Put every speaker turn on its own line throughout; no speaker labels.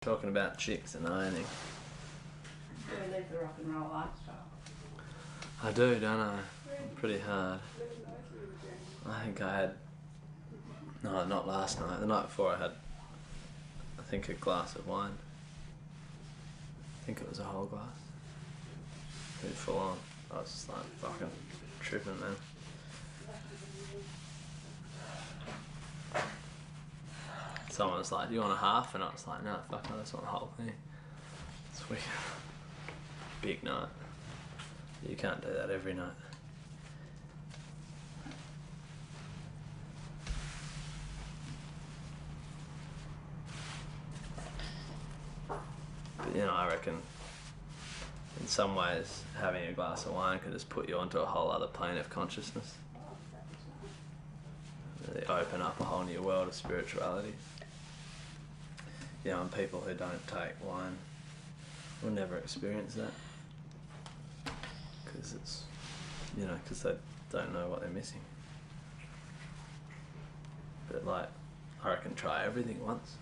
Talking about chicks and ironing.
You live the rock and roll lifestyle.
I do, don't I? Pretty hard. I think I had... No, not last night. The night before I had, I think, a glass of wine. I think it was a whole glass. Pretty full on. I was just like fucking tripping, man. Someone was like, "Do you want a half?" And I was like, "No, fuck no, I just want the whole thing." It's weird. Big night. You can't do that every night. But you know, I reckon in some ways having a glass of wine could just put you onto a whole other plane of consciousness. Really open up a whole new world of spirituality. You know, and people who don't take wine will never experience that. Because it's, you know, because they don't know what they're missing. But like, I reckon try everything once.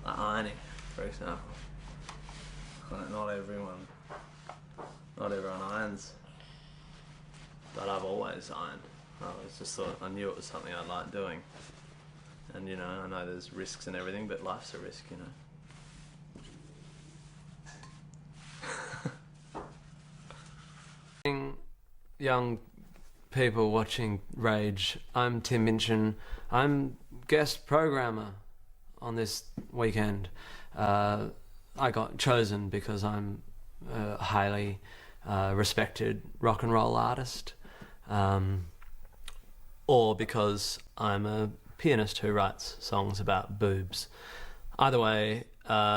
Like ironing, for example. Like not everyone irons. But I've always ironed. I was just thought, I knew it was something I liked doing. And you know, I know there's risks and everything, but life's a risk, you know. Young people watching Rage, I'm Tim Minchin. I'm guest programmer on this weekend. I got chosen because I'm a highly respected rock and roll artist. Or because I'm a pianist who writes songs about boobs. Either way,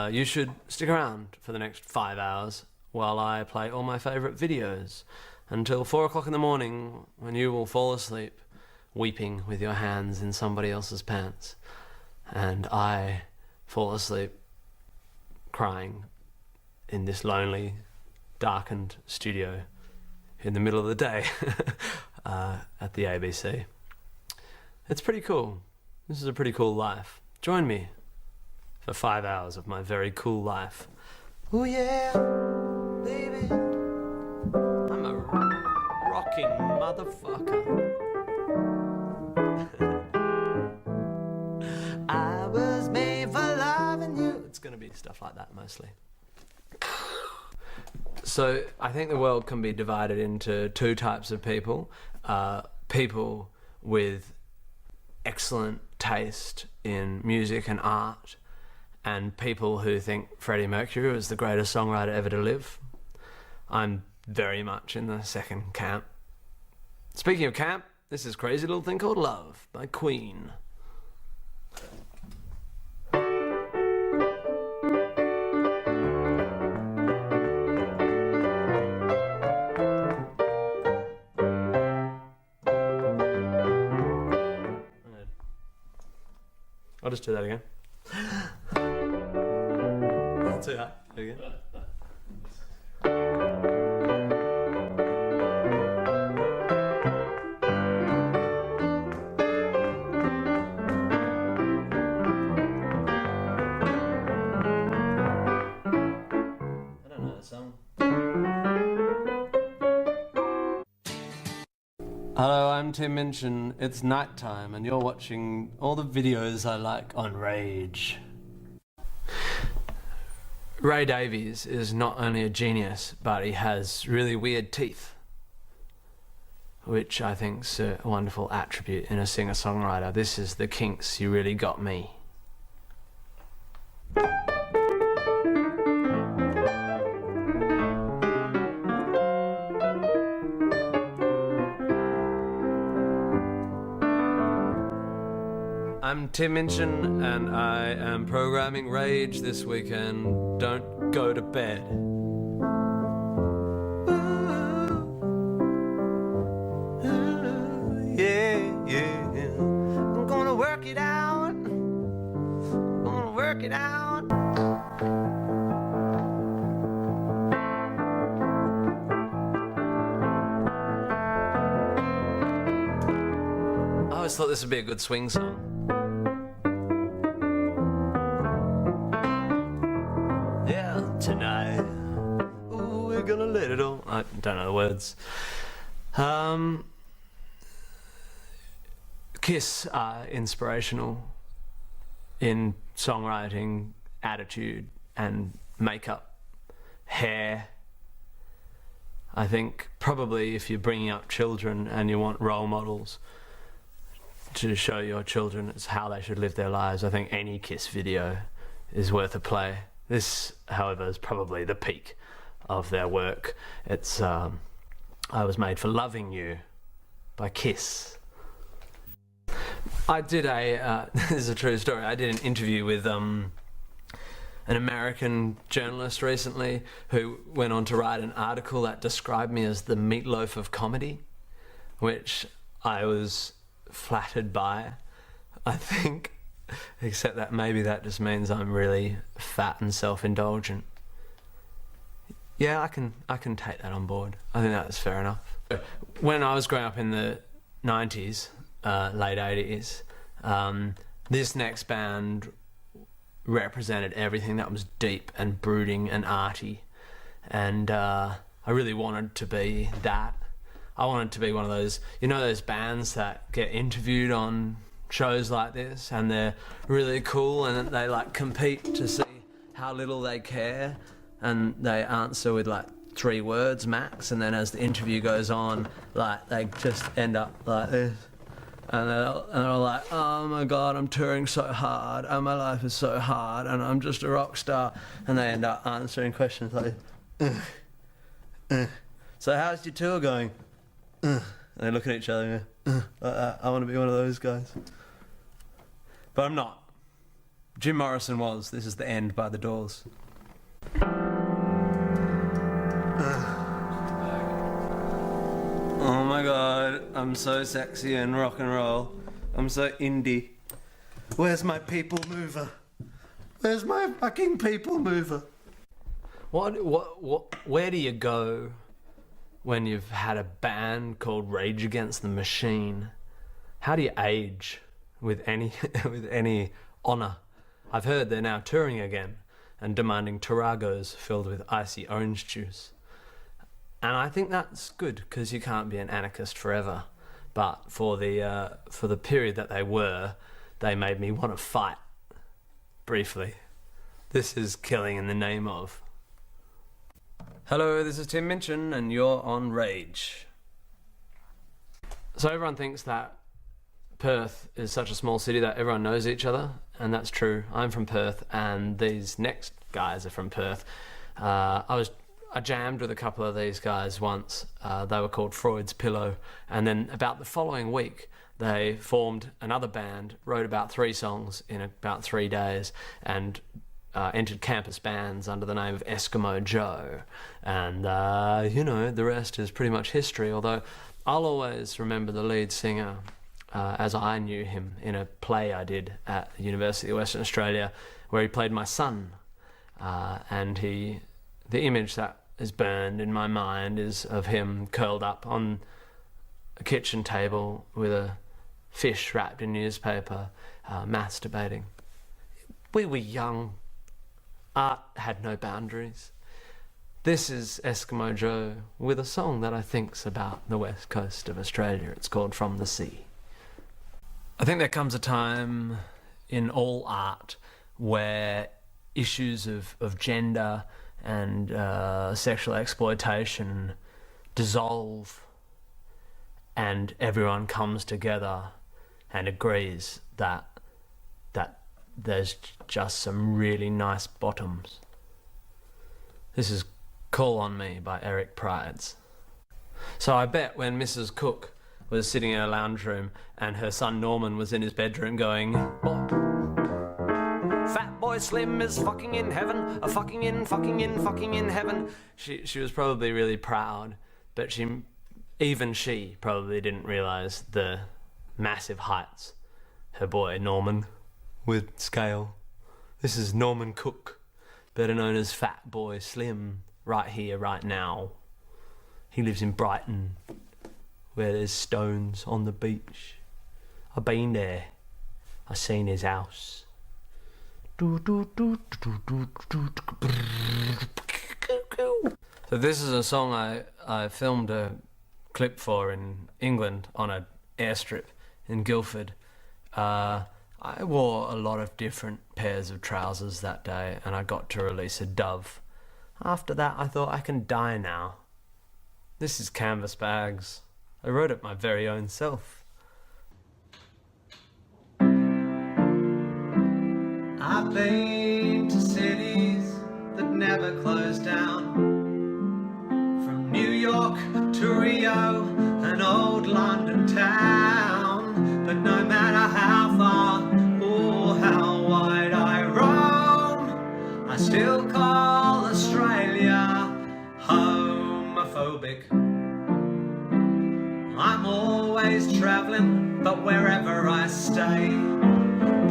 you should stick around for the next 5 hours while I play all my favourite videos until 4 o'clock in the morning, when you will fall asleep weeping with your hands in somebody else's pants, and I fall asleep crying in this lonely, darkened studio in the middle of the day at the ABC. It's pretty cool. This is a pretty cool life. Join me for 5 hours of my very cool life. Oh yeah, baby, I'm a rocking motherfucker. I was made for loving you. It's gonna be stuff like that mostly. So I think the world can be divided into two types of people. People with excellent taste in music and art, and people who think Freddie Mercury was the greatest songwriter ever to live. I'm very much in the second camp. Speaking of camp, this is Crazy Little Thing Called Love by Queen. I'll just do that again. Too high. Again. I don't know the song. Hello, I'm Tim Minchin. It's nighttime and you're watching all the videos I like on Rage. Ray Davies is not only a genius, but he has really weird teeth, which I think's a wonderful attribute in a singer-songwriter. This is the Kinks, You Really Got Me. I'm Tim Minchin, and I am programming Rage this weekend. Don't go to bed. Yeah. I'm gonna work it out. just thought this would be a good swing song. Yeah, tonight, ooh, we're gonna let it all. I don't know the words. Kiss are inspirational in songwriting, attitude, and makeup, hair. I think probably if you're bringing up children and you want role models to show your children it's how they should live their lives, I think any Kiss video is worth a play. This, however, is probably the peak of their work. It's I Was Made for Loving You by Kiss. I did this is a true story, I did an interview with an American journalist recently who went on to write an article that described me as the meatloaf of comedy, which I was flattered by, I think, except that maybe that just means I'm really fat and self-indulgent. Yeah, I can take that on board. I think that's fair enough. When I was growing up in the 90s, late 80s, this next band represented everything that was deep and brooding and arty, and I really wanted to be that. I wanted to be one of those, you know, those bands that get interviewed on shows like this and they're really cool and they like compete to see how little they care, and they answer with like 3 words max, and then as the interview goes on, like they just end up like this. And they're all like, oh my God, I'm touring so hard, and my life is so hard, and I'm just a rock star. And they end up answering questions like, so how's your tour going? And they look at each other and go, like that. I want to be one of those guys. But I'm not. Jim Morrison was. This is The End by The Doors. Oh my God, I'm so sexy and rock and roll. I'm so indie. Where's my people mover? Where's my fucking people mover? Where do you go when you've had a band called Rage Against the Machine? How do you age with any honour? I've heard they're now touring again and demanding Taragos filled with icy orange juice. And I think that's good, because you can't be an anarchist forever. But for the period that they were, they made me want to fight. Briefly. This is Killing in the Name of. Hello, this is Tim Minchin, and you're on Rage. So everyone thinks that Perth is such a small city that everyone knows each other, and that's true. I'm from Perth, and these next guys are from Perth. I jammed with a couple of these guys once. They were called Freud's Pillow, and then about the following week they formed another band, wrote about 3 songs in about 3 days, and entered campus bands under the name of Eskimo Joe. And you know, the rest is pretty much history, although I'll always remember the lead singer as I knew him in a play I did at the University of Western Australia, where he played my son, and the image that is burned in my mind is of him curled up on a kitchen table with a fish wrapped in newspaper, masturbating. We were young. Art had no boundaries. This is Eskimo Joe with a song that I think's about the west coast of Australia. It's called From the Sea. I think there comes a time in all art where issues of gender and sexual exploitation dissolve, and everyone comes together and agrees that there's just some really nice bottoms. This is Call on Me by Eric Prides. So I bet when Mrs. Cook was sitting in her lounge room and her son Norman was in his bedroom going, Fat boy Slim is fucking in heaven, a fucking in heaven. She was probably really proud, but even she probably didn't realise the massive heights her boy Norman would scale. This is Norman Cook, better known as Fat Boy Slim, right here, right now. He lives in Brighton, where there's stones on the beach. I've been there. I've seen his house. So this is a song I filmed a clip for in England on an airstrip in Guildford. I wore a lot of different pairs of trousers that day, and I got to release a dove. After that, I thought, I can die now. This is Canvas Bags. I wrote it my very own self.
I've been to cities that never close down, from New York to Rio and old London town. But no matter how far or how wide I roam, I still call Australia homophobic. I'm always travelling, but wherever I stay,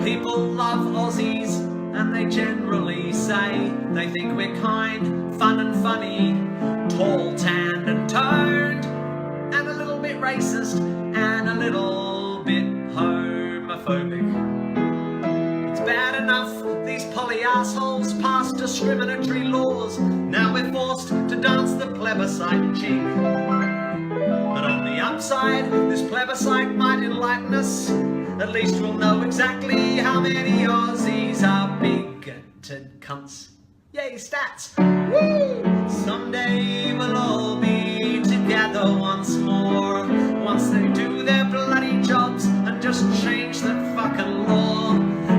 people love Aussies, and they generally say they think we're kind, fun and funny, tall, tanned and toned, and a little bit racist, and a little bit homophobic. It's bad enough these poly assholes passed discriminatory laws. Now we're forced to dance the plebiscite jig. But on the upside, this plebiscite might enlighten us. At least we'll know exactly how many Aussies are bigoted cunts. Yay, stats! Woo! Someday we'll all be together once more, once they do their bloody jobs and just change that fucking law.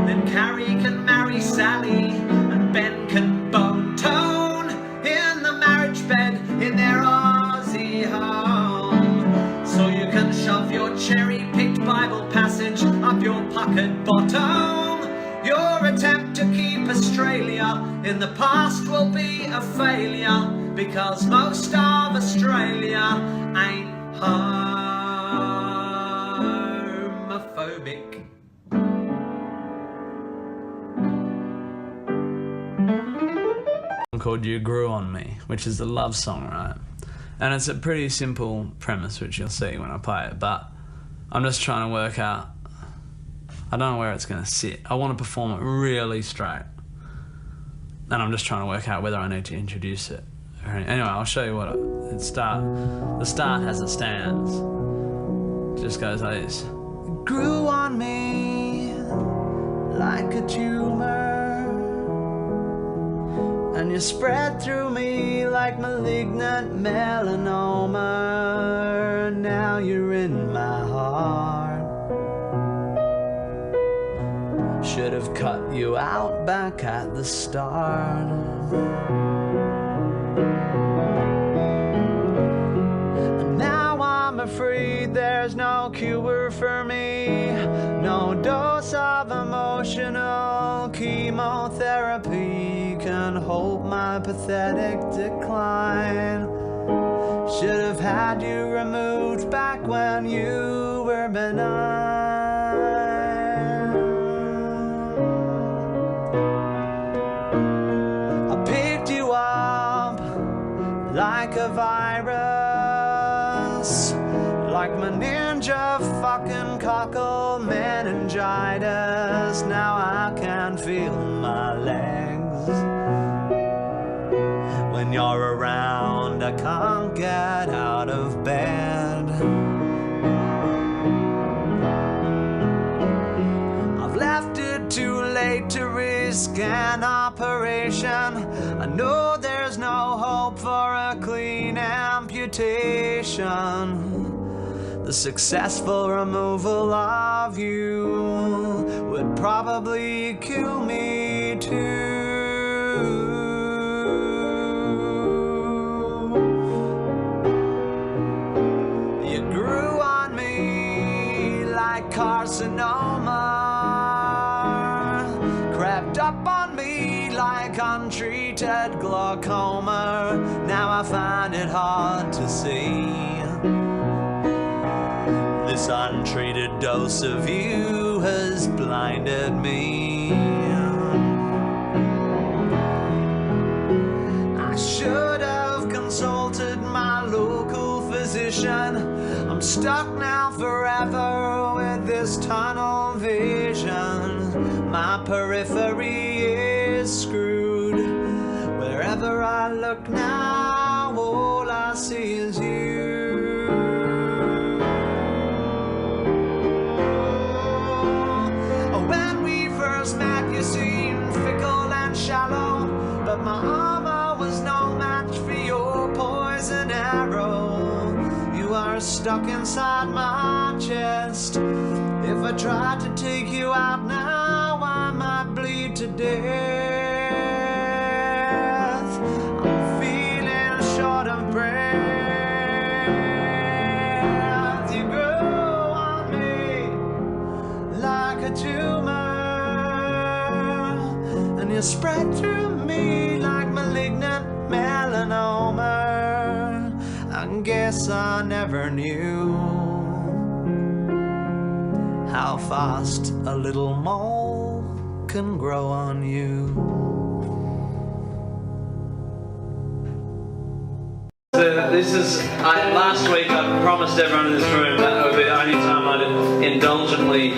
Then Carrie can marry Sally and Ben can bone tone in the marriage bed in their Aussie home. So you can shove your cherry-picked Bible passage up your puckered bottom. Your attempt to keep Australia in the past will be a failure, because most of Australia ain't homophobic.
Called You Grew On Me, which is a love song, right? And it's a pretty simple premise, which you'll see when I play it, but I'm just trying to work out, I don't know where it's going to sit. I want to perform it really straight, and I'm just trying to work out whether I need to introduce it. Anyway, I'll show you what the start as it stands. It just goes like this. It grew on me like a tumor, and you spread through me like malignant melanoma. Now you're in my heart. Should have cut you out back at the start. And now I'm afraid there's no cure for me, no dose of emotional chemotherapy can hold my pathetic decline. Should have had you removed back when you were benign. I picked you up like a virus, like my ninja fucking cockle meningitis. Now I can feel my legs. When you're around, I can't get out of bed. I've left it too late to risk an operation. I know there's no hope for a clean amputation. The successful removal of you would probably kill me too. You grew on me like carcinoma, crept up on me like untreated glaucoma. Now I find it hard to see. This untreated dose of you has blinded me. I should have consulted my local physician. I'm stuck now forever with this
tunnel vision. My periphery is screwed. Wherever I look now, all I see is you. When we first met, you seemed fickle and shallow, but my armor was no match for your poison arrow. You are stuck inside my chest. If I tried to take you out now, I might bleed to death. I'm feeling short of breath. You grow on me like a tumor, and you spread through me like malignant melanoma. I guess I never knew how fast a little mole can grow on you.
This is, last week I promised everyone in this room that would be the only time I'd indulgently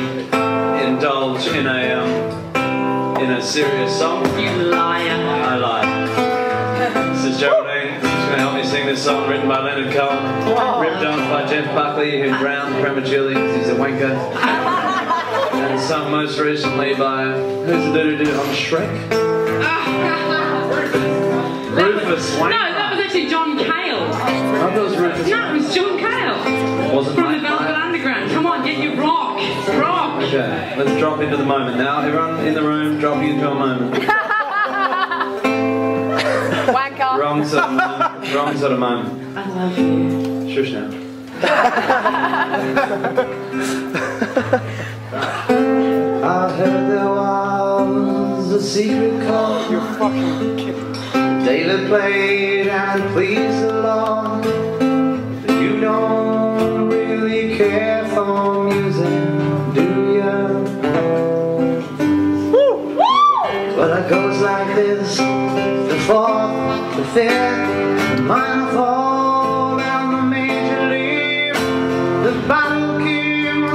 indulge in a serious song.
You liar.
I lied. This is Geraldine. She's going to help me sing this song written by Leonard Cohen, ripped off by Jeff Buckley, who drowned prematurely because he's a wanker, and sung most recently by, who's the dude who did it on Shrek? Rufus Wanker.
No, that was actually John Cale.
I thought it was Rufus.
No, it was John Cale.
Wasn't
From the
mate,
Velvet
mate.
Underground. Come on, get your rock. Rock.
Okay, let's drop into the moment now. Everyone in the room, dropping into a moment.
Wanker.
Wrong sort of moment. Wrong sort of moment.
I love you.
Shush now. I heard there was a secret chord.
You're fucking kidding.
David played and pleased the Lord. But you don't really care for music, do ya? But it goes like this: the fourth, the fifth, the minor fall, and the major leave. The battle came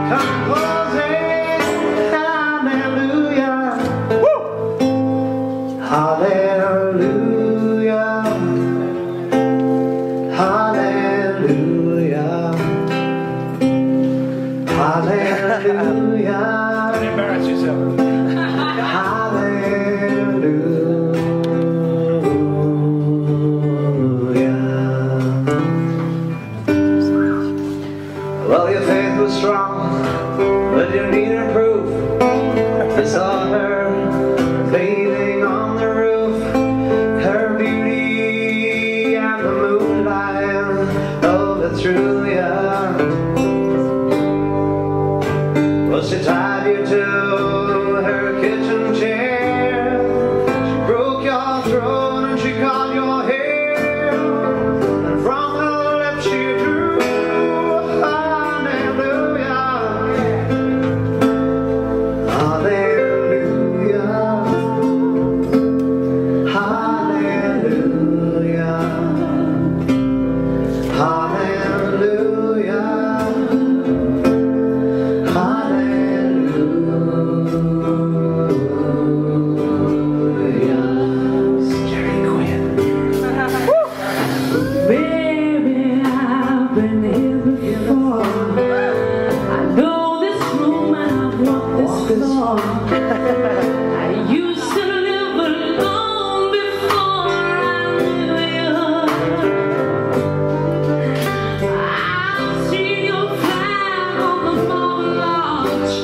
composing. Hallelujah. Hallelujah. Hallelujah. Hallelujah.
Don't embarrass yourself.
Well, your faith was strong, but you needed proof. You saw her bathing on the roof, her beauty and the moonlight overthrew you. Well, she tied you to her kitchen chair. She broke your throat and she caught your hair, and from her lips she drew hallelujah. Hallelujah. Hallelujah. Hallelujah.
Baby, I've been here before. I know this room and I've walked this floor. I used to live alone before I knew you. I've seen your flag on the marble arch.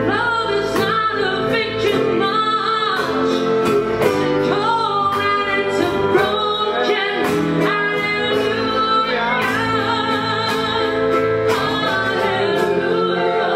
Love is not a victory march. It's a cold and it's a broken. Hallelujah. Hallelujah.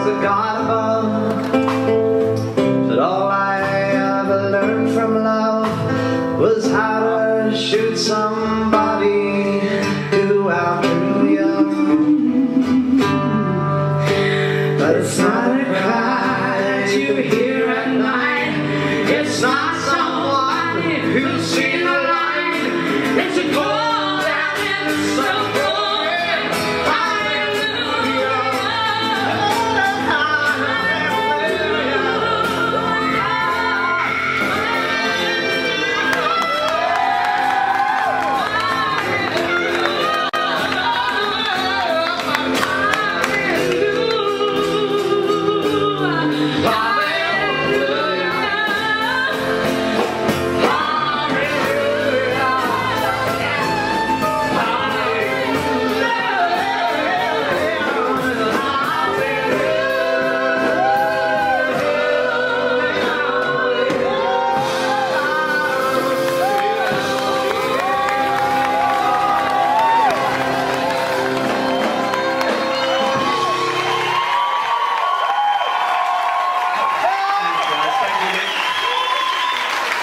was a God above. But all I ever learned from love was how to shoot somebody who outdrew you. But it's not a cry that you hear at night. It's not someone who's seen a light. It's a call down in the subway. Hallelujah.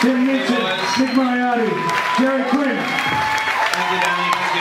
Tim Minchin, Nick Mariotti, Jerry Quinn.